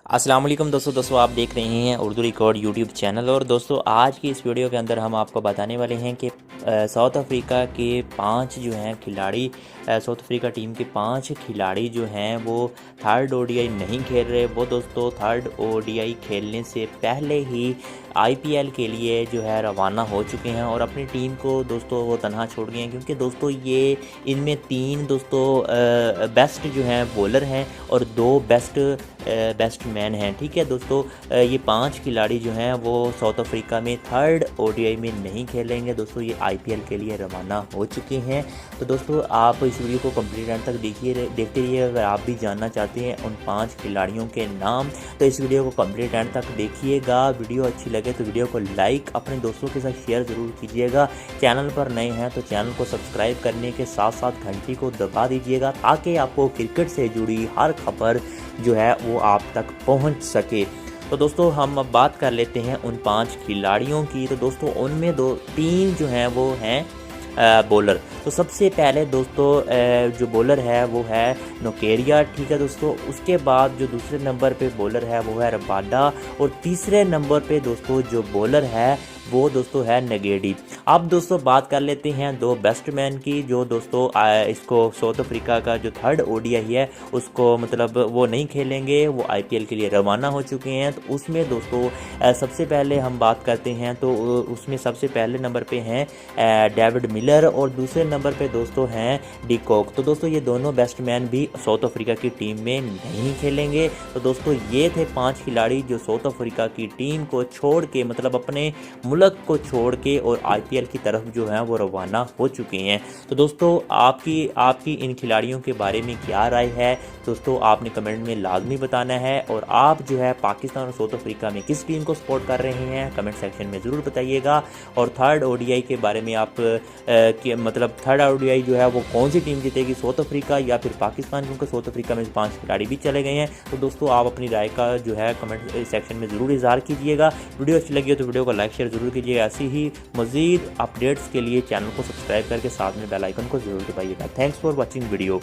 अस्सलाम वालेकुम दोस्तों आप देख रहे हैं उर्दू रिकॉर्ड यूट्यूब चैनल। और दोस्तों आज की इस वीडियो के अंदर हम आपको बताने वाले हैं कि साउथ अफ्रीका के 5 जो हैं खिलाड़ी, साउथ अफ्रीका टीम के 5 खिलाड़ी जो हैं वो थर्ड ओडीआई नहीं खेल रहे। वो दोस्तों थर्ड ओडीआई खेलने से पहले ही आईपीएल के लिए जो है रवाना हो चुके हैं और अपनी टीम को दोस्तों वो तनहा छोड़ गए हैं, क्योंकि दोस्तों ये इनमें 3 दोस्तों बेस्ट जो हैं बॉलर हैं और 2 बेस्ट मैन हैं। ठीक है दोस्तों, ये 5 खिलाड़ी जो हैं वो साउथ अफ्रीका में थर्ड ओडीआई में नहीं खेलेंगे। दोस्तों ये आईपीएल के लिए रवाना हो चुके हैं। तो दोस्तों आप इस वीडियो को कंप्लीट एंड तक देखते रहिए। अगर आप भी जानना चाहते हैं उन 5 खिलाड़ियों के नाम तो इस वीडियो को कंप्लीट एंड तक देखिएगा। वीडियो अच्छी लगे तो वीडियो को लाइक अपने दोस्तों के साथ शेयर ज़रूर कीजिएगा। चैनल पर नए हैं तो चैनल को सब्सक्राइब करने के साथ साथ घंटी को दबा दीजिएगा, ताकि आपको क्रिकेट से जुड़ी हर खबर जो है वो आप तक पहुंच सके। तो दोस्तों हम अब बात कर लेते हैं उन 5 खिलाड़ियों की। तो दोस्तों उनमें 3 जो हैं वो हैं बॉलर। तो सबसे पहले दोस्तों जो बॉलर है वो है नोकेरिया। ठीक है दोस्तों, उसके बाद जो दूसरे नंबर पे बॉलर है वो है रबाडा और तीसरे नंबर पे दोस्तों जो बॉलर है वो दोस्तों है नगेडी। अब दोस्तों बात कर लेते हैं 2 बेस्टमैन की, जो दोस्तों इसको साउथ अफ्रीका का जो थर्ड ओडीआई है उसको मतलब वो नहीं खेलेंगे, वो आईपीएल के लिए रवाना हो चुके हैं। तो उसमें दोस्तों सबसे पहले हम बात करते हैं तो उसमें सबसे पहले नंबर पे हैं डेविड मिलर और दूसरे नंबर पे दोस्तों हैं डिकॉक। तो दोस्तों ये दोनों बेस्टमैन भी साउथ अफ्रीका की टीम में नहीं खेलेंगे। तो दोस्तों ये थे 5 खिलाड़ी जो साउथ अफ्रीका की टीम को छोड़ के मतलब अपने मुल्क को छोड़ के और आईपीएल की तरफ जो है वो रवाना हो चुके हैं। तो दोस्तों आपकी इन खिलाड़ियों के बारे में क्या राय है दोस्तों, आपने कमेंट में लाजमी बताना है। और आप जो है पाकिस्तान और साउथ अफ्रीका में किस टीम को सपोर्ट कर रहे हैं कमेंट सेक्शन में ज़रूर बताइएगा। और थर्ड ओडीआई के बारे में आप मतलब थर्ड ओडीआई जो है वो कौन सी टीम जीतेगी, साउथ अफ्रीका या फिर पाकिस्तान, क्योंकि साउथ अफ्रीका में 5 खिलाड़ी भी चले गए हैं। तो दोस्तों आप अपनी राय का जो है कमेंट सेक्शन में ज़रूर इजहार कीजिएगा। वीडियो अच्छी लगी हो तो वीडियो को लाइक शेयर ज़रूर कीजिएगा। ऐसी ही मज़ीद अपडेट्स के लिए चैनल को सब्सक्राइब करके साथ में बेल आइकन को ज़रूर दबाइएगा। Thanks for watching video.